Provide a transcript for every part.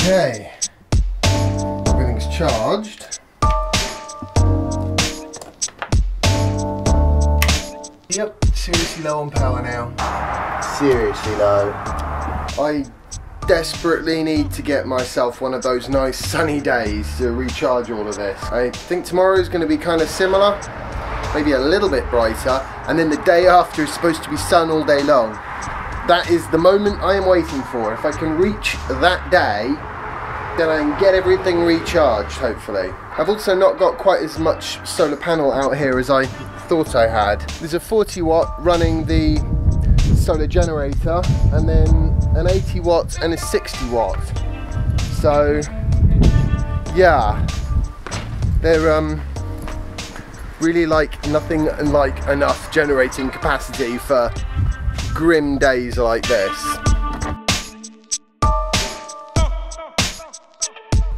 Okay, everything's charged. Yep, seriously low on power now. Seriously low. I desperately need to get myself one of those nice sunny days to recharge all of this. I think tomorrow is going to be kind of similar, maybe a little bit brighter, and then the day after is supposed to be sun all day long. That is the moment I am waiting for. If I can reach that day, then I can get everything recharged, hopefully. I've also not got quite as much solar panel out here as I thought I had. There's a 40 watt running the solar generator, and then an 80 watt and a 60 watt. So, yeah, they're really like nothing like enough generating capacity for grim days like this.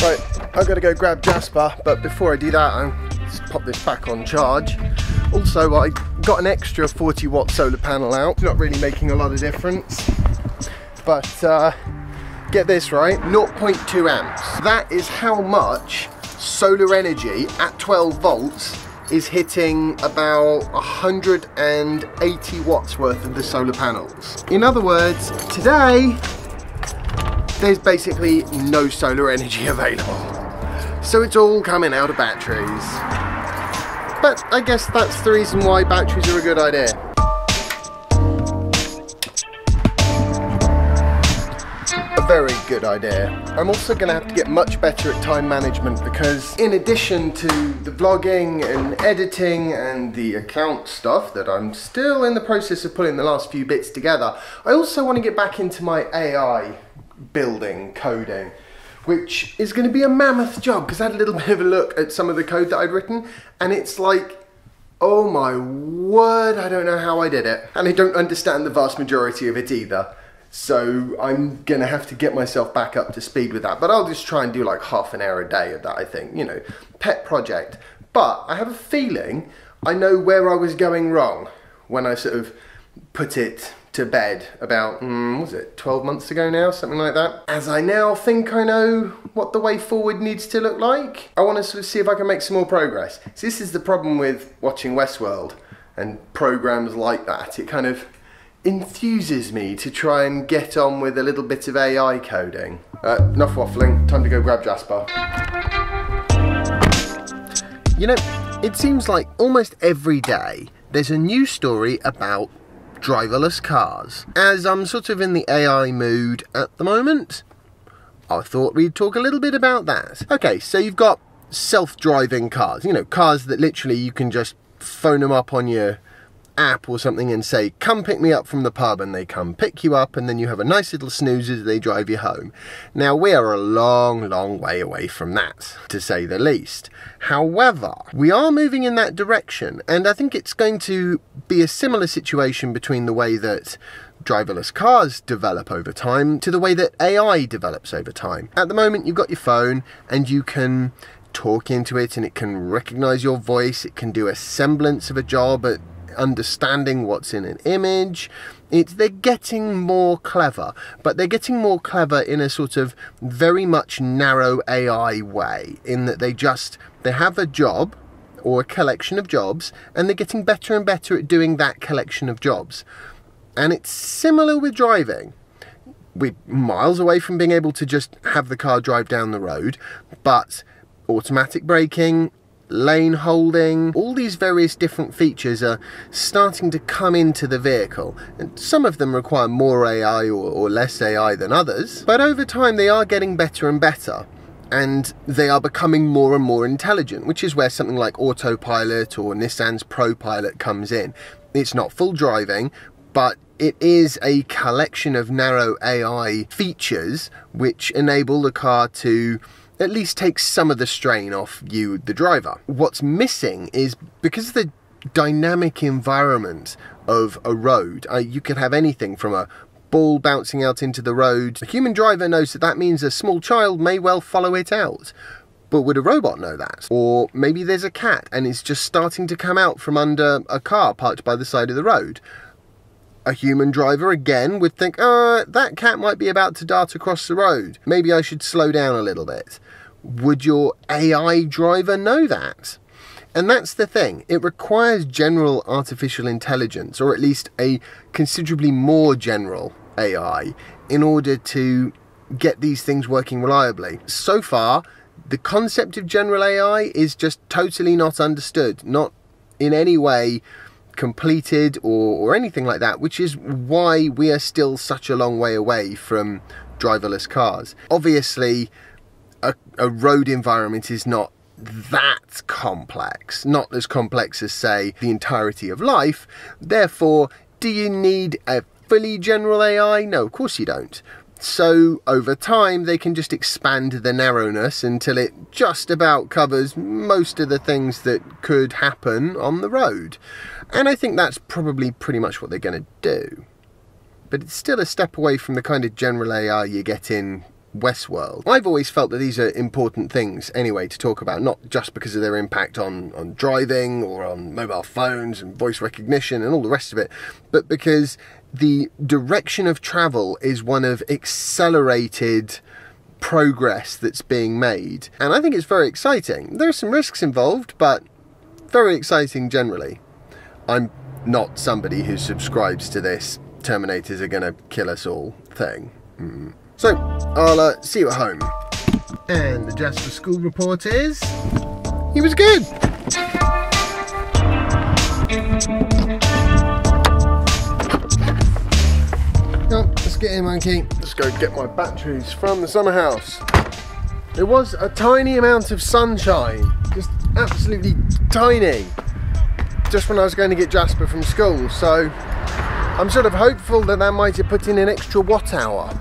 Right, I've got to go grab Jasper, but before I do that, I'll just pop this back on charge. Also, I got an extra 40 watt solar panel out. It's not really making a lot of difference, but get this right, 0.2 amps. That is how much solar energy at 12 volts is hitting about 180 watts worth of the solar panels. In other words, today, there's basically no solar energy available. So it's all coming out of batteries. But I guess that's the reason why batteries are a good idea. A very good idea. I'm also going to have to get much better at time management, because in addition to the vlogging and editing and the account stuff that I'm still in the process of putting the last few bits together, I also want to get back into my AI building, coding, which is going to be a mammoth job, because I had a little bit of a look at some of the code that I'd written, and it's like, oh my word, I don't know how I did it. And I don't understand the vast majority of it either. So I'm going to have to get myself back up to speed with that. But I'll just try and do like half an hour a day of that, I think. You know, pet project. But I have a feeling I know where I was going wrong when I sort of put it to bed about, was it 12 months ago now, something like that. As I now think I know what the way forward needs to look like, I want to sort of see if I can make some more progress. So this is the problem with watching Westworld and programs like that. It kind of enthuses me to try and get on with a little bit of AI coding. Enough waffling, time to go grab Jasper. You know, it seems like almost every day there's a new story about driverless cars. As I'm sort of in the AI mood at the moment, I thought we'd talk a little bit about that. Okay, so you've got self-driving cars, you know, cars that literally you can just phone them up on your app or something and say, come pick me up from the pub, and they come pick you up, and then you have a nice little snooze as they drive you home. Now, we are a long way away from that, to say the least. However, we are moving in that direction, and I think it's going to be a similar situation between the way that driverless cars develop over time to the way that AI develops over time. At the moment, you've got your phone and you can talk into it, and it can recognize your voice, it can do a semblance of a job at understanding what's in an image. They're getting more clever, but they're getting more clever in a sort of very much narrow AI way, in that they have a job or a collection of jobs, and they're getting better and better at doing that collection of jobs. And it's similar with driving. We're miles away from being able to just have the car drive down the road, but automatic braking, lane holding, all these various different features are starting to come into the vehicle, and some of them require more AI or less AI than others, but over time they are getting better and better, and they are becoming more and more intelligent, which is where something like autopilot or Nissan's ProPilot comes in. It's not full driving, but it is a collection of narrow AI features which enable the car to at least take some of the strain off you, the driver. What's missing is, because of the dynamic environment of a road, you could have anything from a ball bouncing out into the road. A human driver knows that means a small child may well follow it out. But would a robot know that? Or maybe there's a cat and it's just starting to come out from under a car parked by the side of the road. A human driver, again, would think, that cat might be about to dart across the road. Maybe I should slow down a little bit. Would your AI driver know that? And that's the thing. It requires general artificial intelligence, or at least a considerably more general AI, in order to get these things working reliably. So far, the concept of general AI is just totally not understood, not in any way completed or anything like that, which is why we are still such a long way away from driverless cars. Obviously, a road environment is not that complex, not as complex as, say, the entirety of life. Therefore, do you need a fully general AI? No, of course you don't. So over time they can just expand the narrowness until it just about covers most of the things that could happen on the road. And I think that's probably pretty much what they're going to do. But it's still a step away from the kind of general AI you get in Westworld. I've always felt that these are important things anyway to talk about, not just because of their impact on driving or on mobile phones and voice recognition and all the rest of it, but because the direction of travel is one of accelerated progress that's being made. And I think it's very exciting. There are some risks involved, but very exciting generally. I'm not somebody who subscribes to this Terminators are gonna kill us all thing. So, I'll see you at home. And the Jasper School report is... he was good! Come, let's get in, monkey. Let's go get my batteries from the summer house. There was a tiny amount of sunshine, just absolutely tiny, just when I was going to get Jasper from school, so I'm sort of hopeful that that might have put in an extra watt hour.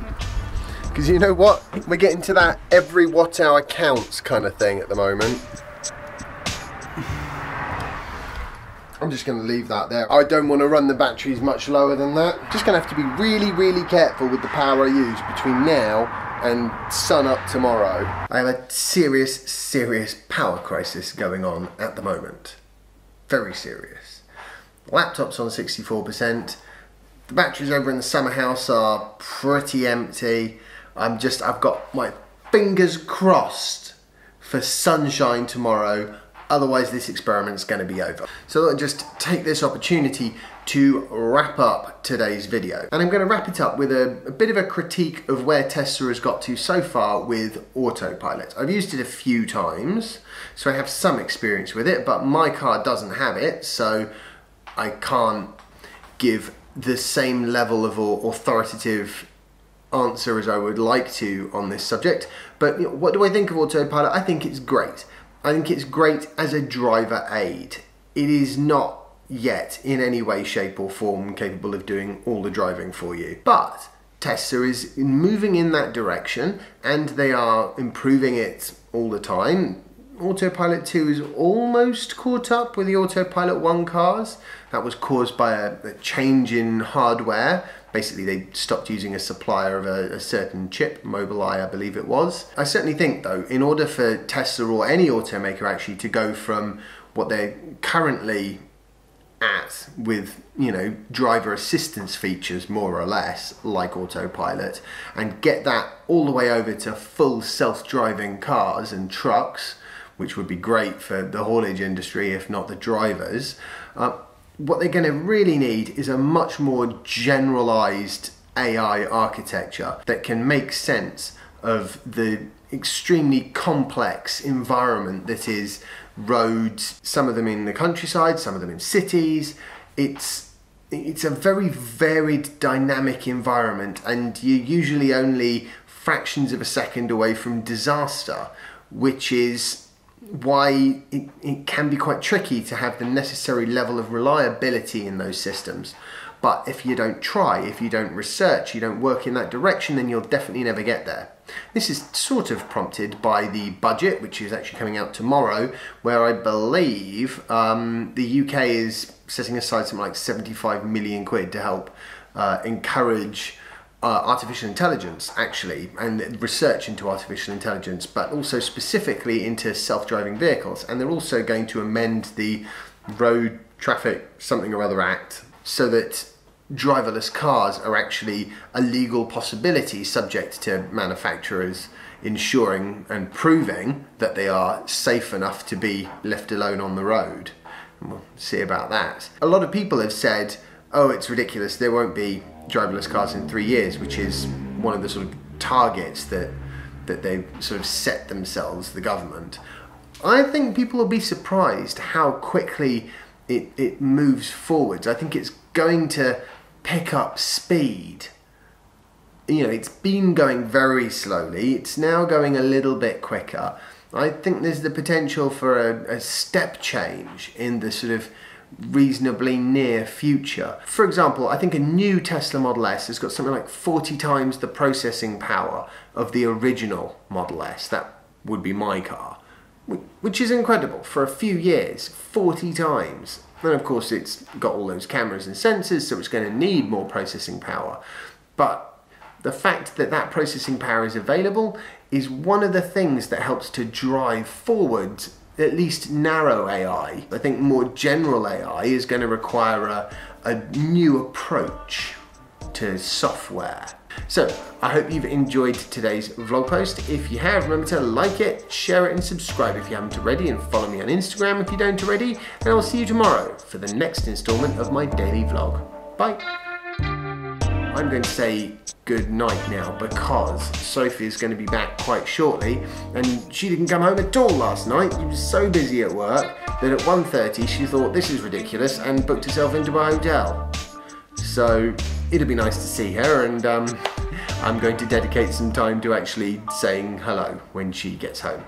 Because you know what? We're getting to that every watt hour counts kind of thing at the moment. I'm just going to leave that there. I don't want to run the batteries much lower than that. Just going to have to be really, really careful with the power I use between now and sun up tomorrow. I have a serious, serious power crisis going on at the moment. Very serious. The laptop's on 64%. The batteries over in the summer house are pretty empty. I've got my fingers crossed for sunshine tomorrow. Otherwise this experiment's going to be over. So I'll just take this opportunity to wrap up today's video. And I'm going to wrap it up with a bit of a critique of where Tesla has got to so far with autopilot. I've used it a few times, so I have some experience with it, but my car doesn't have it, so I can't give the same level of authoritative answer as I would like to on this subject. But you know, what do I think of autopilot? I think it's great. I think it's great as a driver aid. It is not yet in any way, shape or form capable of doing all the driving for you. But Tesla is moving in that direction and they are improving it all the time. Autopilot 2 is almost caught up with the Autopilot 1 cars. That was caused by a change in hardware. Basically, they stopped using a supplier of a certain chip, Mobileye, I believe it was. I certainly think, though, in order for Tesla or any automaker actually to go from what they're currently at with, you know, driver assistance features, more or less, like autopilot, and get that all the way over to full self-driving cars and trucks, which would be great for the haulage industry, if not the drivers. What they're going to really need is a much more generalized AI architecture that can make sense of the extremely complex environment that is roads, some of them in the countryside, some of them in cities. It's a very varied, dynamic environment, and you're usually only fractions of a second away from disaster, which is why it can be quite tricky to have the necessary level of reliability in those systems. But if you don't try, if you don't research, you don't work in that direction, then you'll definitely never get there. This is sort of prompted by the budget, which is actually coming out tomorrow, where I believe the UK is setting aside something like 75 million quid to help encourage artificial intelligence, actually, and research into artificial intelligence, but also specifically into self-driving vehicles. And they're also going to amend the Road Traffic Something or Other Act so that driverless cars are actually a legal possibility, subject to manufacturers ensuring and proving that they are safe enough to be left alone on the road. And we'll see about that. A lot of people have said, oh, it's ridiculous, there won't be driverless cars in 3 years, which is one of the sort of targets that they've sort of set themselves, the government. I think people will be surprised how quickly it moves forwards. I think it's going to pick up speed. You know, it's been going very slowly, it's now going a little bit quicker. I think there's the potential for a step change in the sort of reasonably near future. For example, I think a new Tesla Model S has got something like 40 times the processing power of the original Model S. That would be my car, which is incredible. For a few years, 40 times. And of course it's got all those cameras and sensors, so it's going to need more processing power. But the fact that that processing power is available is one of the things that helps to drive forward at least narrow AI. I think more general AI is going to require a new approach to software. So I hope you've enjoyed today's vlog post. If you have, remember to like it, share it and subscribe if you haven't already, and follow me on Instagram if you don't already, and I'll see you tomorrow for the next installment of my daily vlog. Bye. I'm going to say good night now because Sophie is going to be back quite shortly, and she didn't come home at all last night. She was so busy at work that at 1:30 she thought this is ridiculous and booked herself into a hotel. So it'll be nice to see her, and I'm going to dedicate some time to actually saying hello when she gets home.